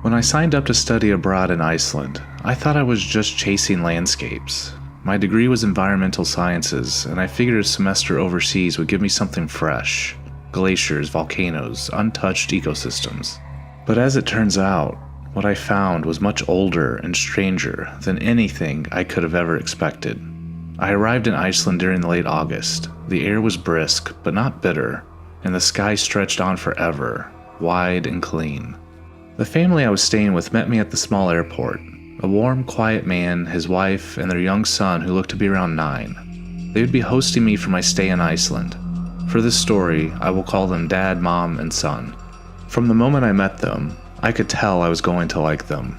When I signed up to study abroad in Iceland, I thought I was just chasing landscapes. My degree was environmental sciences, and I figured a semester overseas would give me something fresh: glaciers, volcanoes, untouched ecosystems. But as it turns out, what I found was much older and stranger than anything I could have ever expected. I arrived in Iceland during late August. The air was brisk, but not bitter, and the sky stretched on forever, wide and clean. The family I was staying with met me at the small airport. A warm, quiet man, his wife, and their young son who looked to be around 9. They would be hosting me for my stay in Iceland. For this story, I will call them Dad, Mom, and Son. From the moment I met them, I could tell I was going to like them.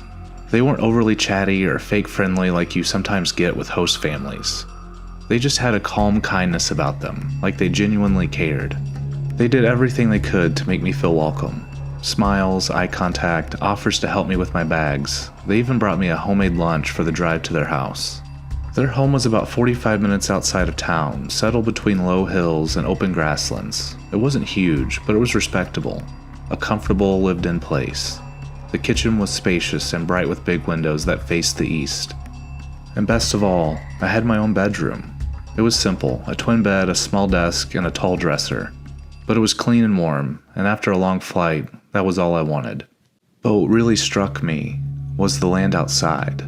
They weren't overly chatty or fake friendly like you sometimes get with host families. They just had a calm kindness about them, like they genuinely cared. They did everything they could to make me feel welcome. Smiles, eye contact, offers to help me with my bags. They even brought me a homemade lunch for the drive to their house. Their home was about 45 minutes outside of town, settled between low hills and open grasslands. It wasn't huge, but it was respectable. A comfortable, lived-in place. The kitchen was spacious and bright with big windows that faced the east. And best of all, I had my own bedroom. It was simple, a twin bed, a small desk, and a tall dresser. But it was clean and warm, and after a long flight, that was all I wanted. But what really struck me was the land outside.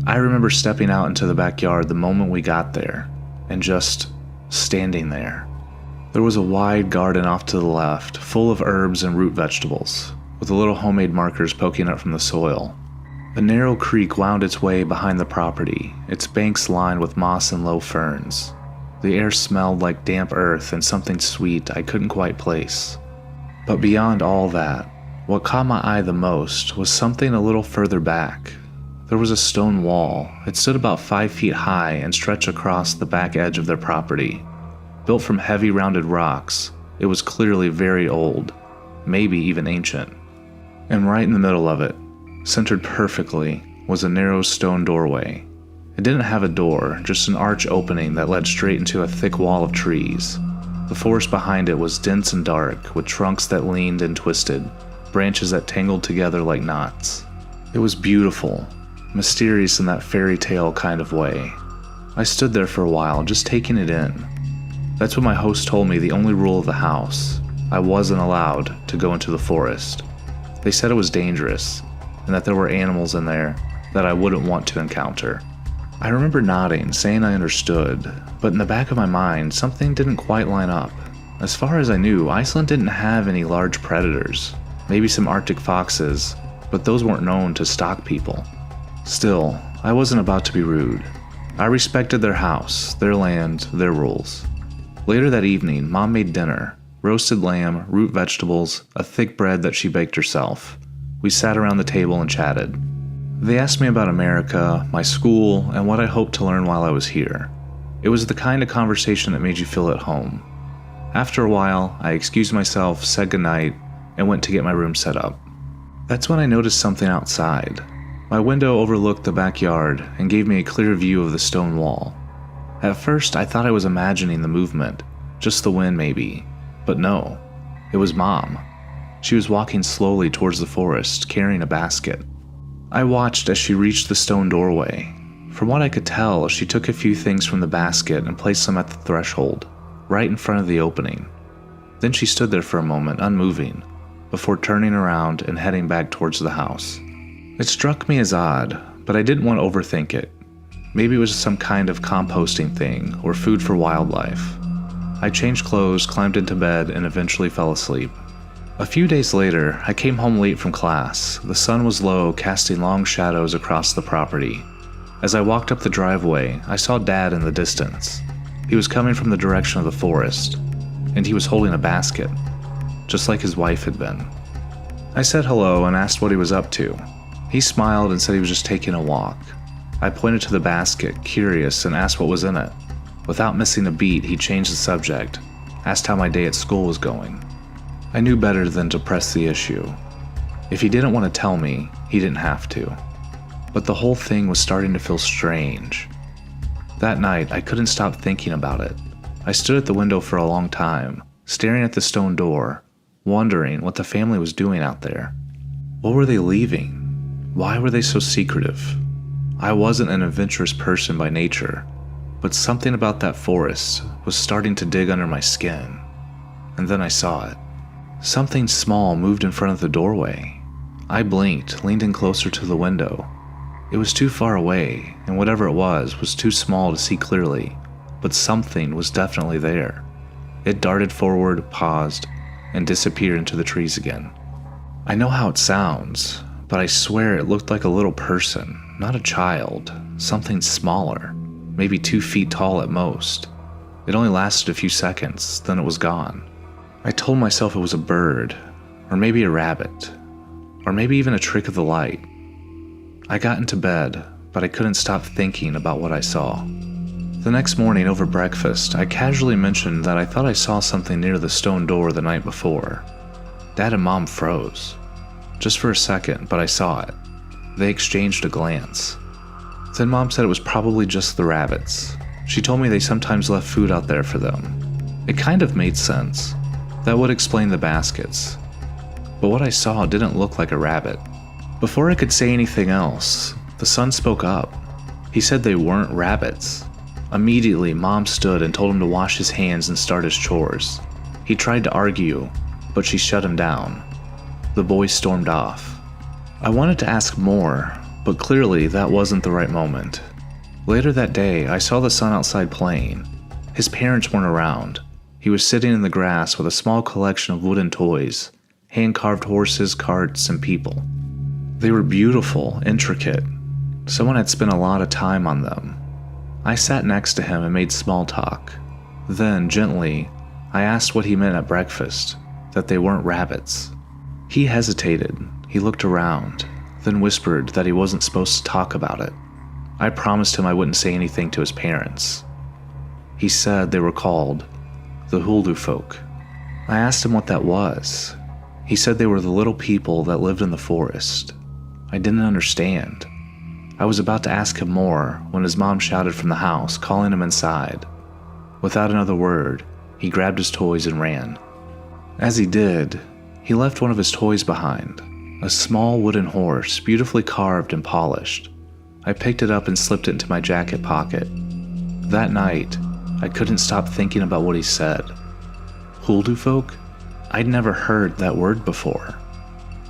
I remember stepping out into the backyard the moment we got there, and just standing there. There was a wide garden off to the left, full of herbs and root vegetables, with little homemade markers poking up from the soil. A narrow creek wound its way behind the property, its banks lined with moss and low ferns. The air smelled like damp earth and something sweet I couldn't quite place. But beyond all that, what caught my eye the most was something a little further back. There was a stone wall. It stood about 5 feet high and stretched across the back edge of their property. Built from heavy rounded rocks, it was clearly very old, maybe even ancient. And right in the middle of it, centered perfectly, was a narrow stone doorway. It didn't have a door, just an arch opening that led straight into a thick wall of trees. The forest behind it was dense and dark, with trunks that leaned and twisted, branches that tangled together like knots. It was beautiful, mysterious in that fairy tale kind of way. I stood there for a while, just taking it in. That's when my host told me the only rule of the house: I wasn't allowed to go into the forest. They said it was dangerous, and that there were animals in there that I wouldn't want to encounter. I remember nodding, saying I understood, but in the back of my mind, something didn't quite line up. As far as I knew, Iceland didn't have any large predators, maybe some Arctic foxes, but those weren't known to stalk people. Still, I wasn't about to be rude. I respected their house, their land, their rules. Later that evening, Mom made dinner: roasted lamb, root vegetables, a thick bread that she baked herself. We sat around the table and chatted. They asked me about America, my school, and what I hoped to learn while I was here. It was the kind of conversation that made you feel at home. After a while, I excused myself, said goodnight, and went to get my room set up. That's when I noticed something outside. My window overlooked the backyard and gave me a clear view of the stone wall. At first, I thought I was imagining the movement, just the wind maybe, but no, it was Mom. She was walking slowly towards the forest, carrying a basket. I watched as she reached the stone doorway. From what I could tell, she took a few things from the basket and placed them at the threshold, right in front of the opening. Then she stood there for a moment, unmoving, before turning around and heading back towards the house. It struck me as odd, but I didn't want to overthink it. Maybe it was some kind of composting thing or food for wildlife. I changed clothes, climbed into bed, and eventually fell asleep. A few days later, I came home late from class. The sun was low, casting long shadows across the property. As I walked up the driveway, I saw Dad in the distance. He was coming from the direction of the forest, and he was holding a basket, just like his wife had been. I said hello and asked what he was up to. He smiled and said he was just taking a walk. I pointed to the basket, curious, and asked what was in it. Without missing a beat, he changed the subject, asked how my day at school was going. I knew better than to press the issue. If he didn't want to tell me, he didn't have to. But the whole thing was starting to feel strange. That night, I couldn't stop thinking about it. I stood at the window for a long time, staring at the stone door, wondering what the family was doing out there. What were they leaving? Why were they so secretive? I wasn't an adventurous person by nature, but something about that forest was starting to dig under my skin. And then I saw it. Something small moved in front of the doorway. I blinked, leaned in closer to the window. It was too far away, and whatever it was too small to see clearly, but something was definitely there. It darted forward, paused, and disappeared into the trees again. I know how it sounds, but I swear it looked like a little person, not a child, something smaller, maybe 2 feet tall at most. It only lasted a few seconds, then it was gone. I told myself it was a bird, or maybe a rabbit, or maybe even a trick of the light. I got into bed, but I couldn't stop thinking about what I saw. The next morning over breakfast, I casually mentioned that I thought I saw something near the stone door the night before. Dad and Mom froze. Just for a second, but I saw it. They exchanged a glance. Then Mom said it was probably just the rabbits. She told me they sometimes left food out there for them. It kind of made sense. That would explain the baskets. But what I saw didn't look like a rabbit. Before I could say anything else, the son spoke up. He said they weren't rabbits. Immediately, Mom stood and told him to wash his hands and start his chores. He tried to argue, but she shut him down. The boy stormed off. I wanted to ask more, but clearly that wasn't the right moment. Later that day, I saw the son outside playing. His parents weren't around. He was sitting in the grass with a small collection of wooden toys, hand-carved horses, carts, and people. They were beautiful, intricate. Someone had spent a lot of time on them. I sat next to him and made small talk. Then, gently, I asked what he meant at breakfast, that they weren't rabbits. He hesitated. He looked around, then whispered that he wasn't supposed to talk about it. I promised him I wouldn't say anything to his parents. He said they were called the Huldufolk. I asked him what that was. He said they were the little people that lived in the forest. I didn't understand. I was about to ask him more when his mom shouted from the house, calling him inside. Without another word, he grabbed his toys and ran. As he did, he left one of his toys behind, a small wooden horse, beautifully carved and polished. I picked it up and slipped it into my jacket pocket. That night, I couldn't stop thinking about what he said. Huldufolk? I'd never heard that word before.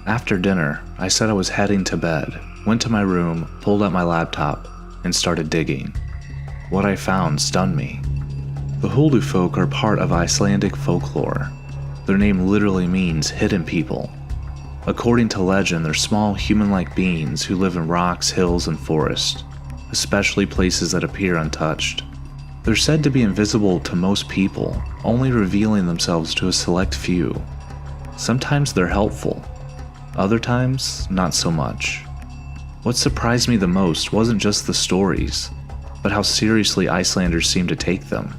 After dinner, I said I was heading to bed, went to my room, pulled out my laptop, and started digging. What I found stunned me. The Huldufolk are part of Icelandic folklore. Their name literally means hidden people. According to legend, they're small human-like beings who live in rocks, hills, and forests, especially places that appear untouched. They're said to be invisible to most people, only revealing themselves to a select few. Sometimes they're helpful, other times not so much. What surprised me the most wasn't just the stories, but how seriously Icelanders seem to take them.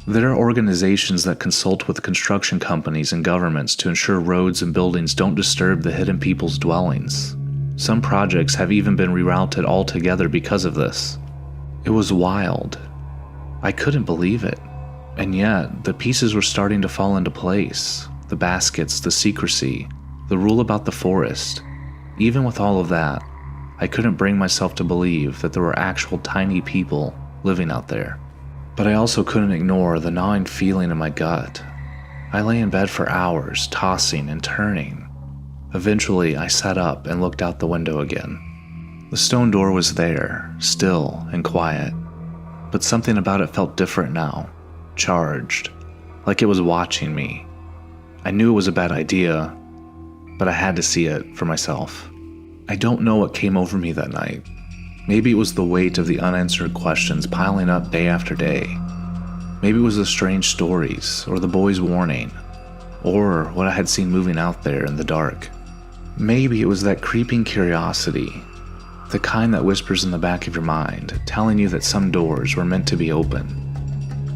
There are organizations that consult with construction companies and governments to ensure roads and buildings don't disturb the hidden people's dwellings. Some projects have even been rerouted altogether because of this. It was wild. I couldn't believe it. And yet, the pieces were starting to fall into place. The baskets, the secrecy, the rule about the forest. Even with all of that, I couldn't bring myself to believe that there were actual tiny people living out there. But I also couldn't ignore the gnawing feeling in my gut. I lay in bed for hours, tossing and turning. Eventually, I sat up and looked out the window again. The stone door was there, still and quiet. But something about it felt different now, charged, like it was watching me. I knew it was a bad idea, but I had to see it for myself. I don't know what came over me that night. Maybe it was the weight of the unanswered questions piling up day after day. Maybe it was the strange stories, or the boy's warning, or what I had seen moving out there in the dark. Maybe it was that creeping curiosity, the kind that whispers in the back of your mind, telling you that some doors were meant to be open.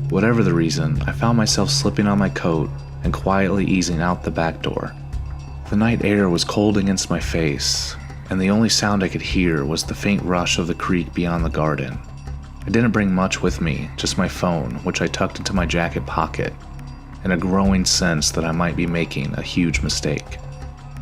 Whatever the reason, I found myself slipping on my coat and quietly easing out the back door. The night air was cold against my face, and the only sound I could hear was the faint rush of the creek beyond the garden. I didn't bring much with me, just my phone, which I tucked into my jacket pocket, and a growing sense that I might be making a huge mistake.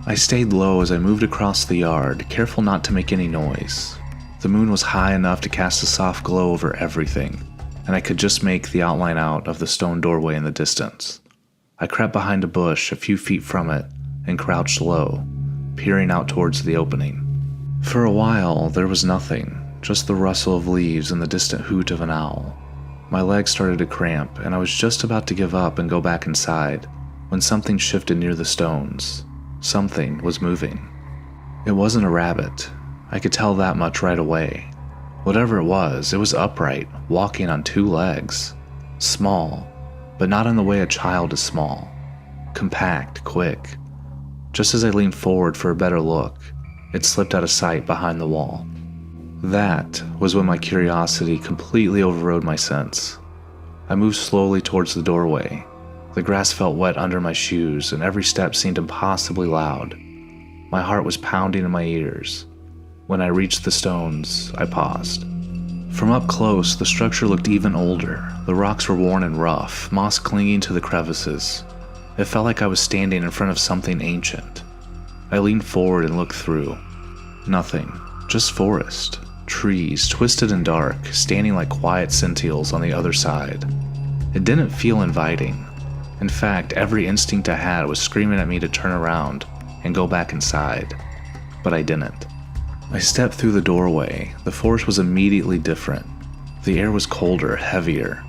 I stayed low as I moved across the yard, careful not to make any noise. The moon was high enough to cast a soft glow over everything, and I could just make the outline out of the stone doorway in the distance. I crept behind a bush a few feet from it and crouched low, peering out towards the opening. For a while, there was nothing, just the rustle of leaves and the distant hoot of an owl. My legs started to cramp, and I was just about to give up and go back inside when something shifted near the stones. Something was moving. It wasn't a rabbit. I could tell that much right away. Whatever it was upright, walking on 2 legs. Small, but not in the way a child is small. Compact, quick. Just as I leaned forward for a better look, it slipped out of sight behind the wall. That was when my curiosity completely overrode my sense. I moved slowly towards the doorway. The grass felt wet under my shoes, and every step seemed impossibly loud. My heart was pounding in my ears. When I reached the stones, I paused. From up close, the structure looked even older. The rocks were worn and rough, moss clinging to the crevices. It felt like I was standing in front of something ancient. I leaned forward and looked through. Nothing, just forest. Trees, twisted and dark, standing like quiet sentinels on the other side. It didn't feel inviting. In fact, every instinct I had was screaming at me to turn around and go back inside. But I didn't. I stepped through the doorway. The forest was immediately different. The air was colder, heavier.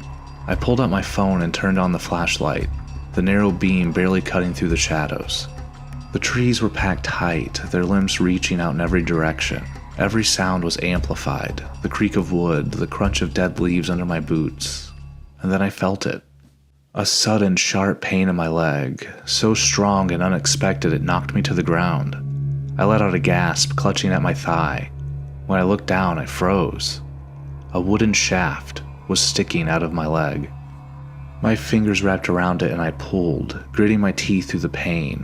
I pulled out my phone and turned on the flashlight, the narrow beam barely cutting through the shadows. The trees were packed tight, their limbs reaching out in every direction. Every sound was amplified, the creak of wood, the crunch of dead leaves under my boots. And then I felt it. A sudden, sharp pain in my leg, so strong and unexpected it knocked me to the ground. I let out a gasp, clutching at my thigh. When I looked down, I froze. A wooden shaft was sticking out of my leg. My fingers wrapped around it and I pulled, gritting my teeth through the pain.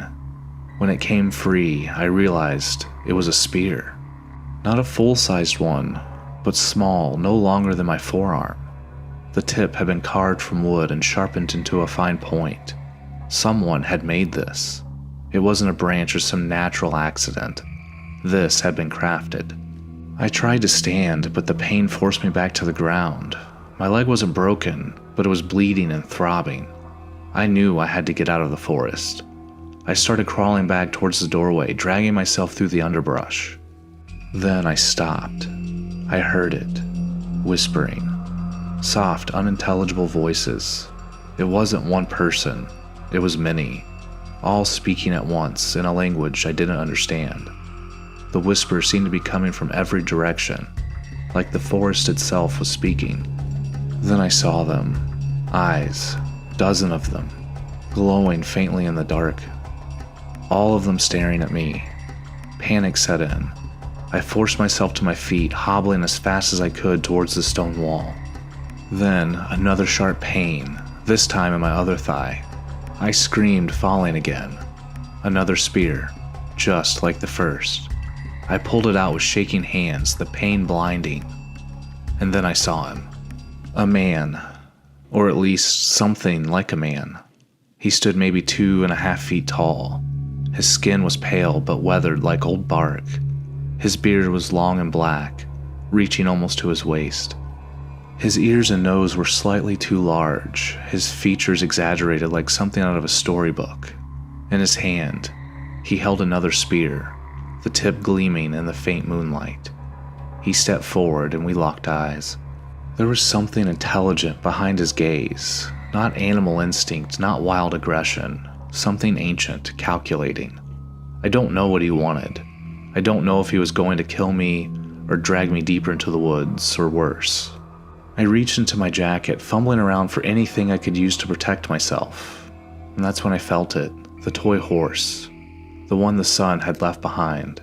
When it came free, I realized it was a spear. Not a full-sized one, but small, no longer than my forearm. The tip had been carved from wood and sharpened into a fine point. Someone had made this. It wasn't a branch or some natural accident. This had been crafted. I tried to stand, but the pain forced me back to the ground. My leg wasn't broken, but it was bleeding and throbbing. I knew I had to get out of the forest. I started crawling back towards the doorway, dragging myself through the underbrush. Then I stopped. I heard it, whispering. Soft, unintelligible voices. It wasn't one person. It was many, all speaking at once in a language I didn't understand. The whispers seemed to be coming from every direction, like the forest itself was speaking. Then I saw them. Eyes, dozen of them, glowing faintly in the dark. All of them staring at me. Panic set in. I forced myself to my feet, hobbling as fast as I could towards the stone wall. Then, another sharp pain, this time in my other thigh. I screamed, falling again. Another spear, just like the first. I pulled it out with shaking hands, the pain blinding. And then I saw him. A man, or at least something like a man. He stood maybe 2.5 feet tall. His skin was pale but weathered like old bark. His beard was long and black, reaching almost to his waist. His ears and nose were slightly too large, his features exaggerated like something out of a storybook. In his hand, he held another spear, the tip gleaming in the faint moonlight. He stepped forward and we locked eyes. There was something intelligent behind his gaze, not animal instinct, not wild aggression, something ancient, calculating. I don't know what he wanted. I don't know if he was going to kill me or drag me deeper into the woods, or worse. I reached into my jacket, fumbling around for anything I could use to protect myself. And that's when I felt it, the toy horse, the one the sun had left behind.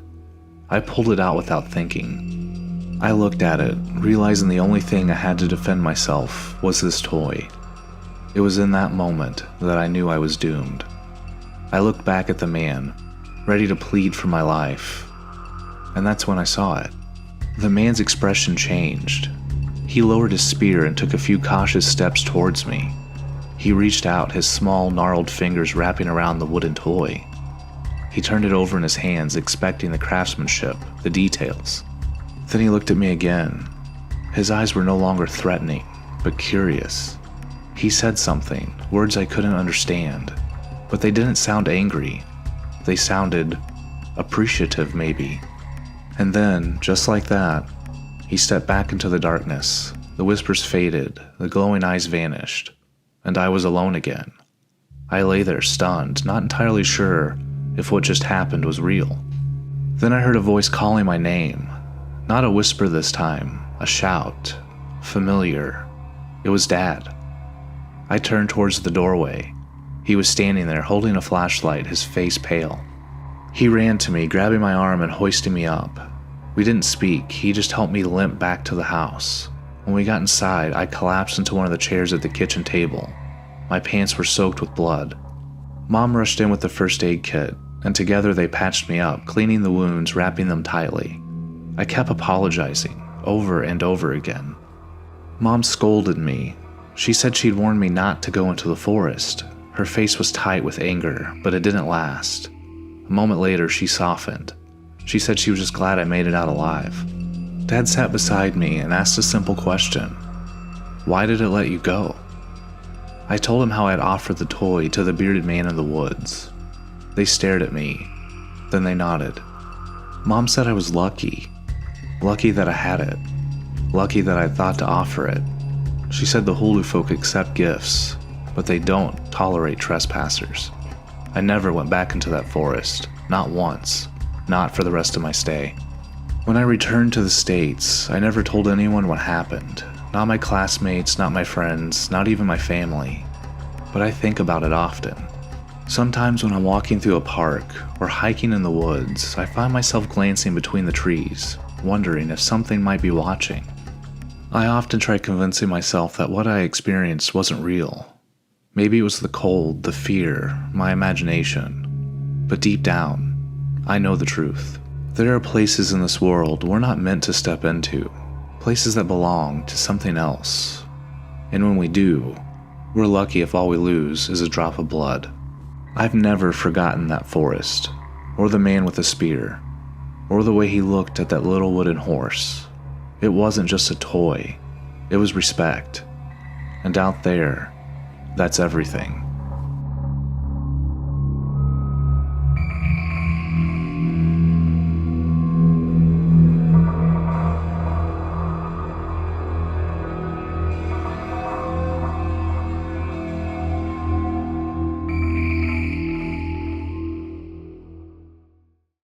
I pulled it out without thinking. I looked at it, realizing the only thing I had to defend myself was this toy. It was in that moment that I knew I was doomed. I looked back at the man, ready to plead for my life. And that's when I saw it. The man's expression changed. He lowered his spear and took a few cautious steps towards me. He reached out, his small, gnarled fingers wrapping around the wooden toy. He turned it over in his hands, expecting the craftsmanship, the details. Then he looked at me again. His eyes were no longer threatening, but curious. He said something, words I couldn't understand, but they didn't sound angry. They sounded appreciative, maybe. And then, just like that, he stepped back into the darkness. The whispers faded, the glowing eyes vanished, and I was alone again. I lay there stunned, not entirely sure if what just happened was real. Then I heard a voice calling my name. Not a whisper this time, a shout. Familiar. It was Dad. I turned towards the doorway. He was standing there holding a flashlight, his face pale. He ran to me, grabbing my arm and hoisting me up. We didn't speak, he just helped me limp back to the house. When we got inside, I collapsed into one of the chairs at the kitchen table. My pants were soaked with blood. Mom rushed in with the first aid kit, and together they patched me up, cleaning the wounds, wrapping them tightly. I kept apologizing, over and over again. Mom scolded me. She said she'd warned me not to go into the forest. Her face was tight with anger, but it didn't last. A moment later, she softened. She said she was just glad I made it out alive. Dad sat beside me and asked a simple question. Why did it let you go? I told him how I had offered the toy to the bearded man in the woods. They stared at me, then they nodded. Mom said I was lucky. Lucky that I had it. Lucky that I thought to offer it. She said the Huldufolk accept gifts, but they don't tolerate trespassers. I never went back into that forest, not once, not for the rest of my stay. When I returned to the States, I never told anyone what happened. Not my classmates, not my friends, not even my family. But I think about it often. Sometimes when I'm walking through a park or hiking in the woods, I find myself glancing between the trees, wondering if something might be watching. I often try convincing myself that what I experienced wasn't real. Maybe it was the cold, the fear, my imagination. But deep down, I know the truth. There are places in this world we're not meant to step into, places that belong to something else. And when we do, we're lucky if all we lose is a drop of blood. I've never forgotten that forest, or the man with the spear, or the way he looked at that little wooden horse. It wasn't just a toy, it was respect. And out there, that's everything.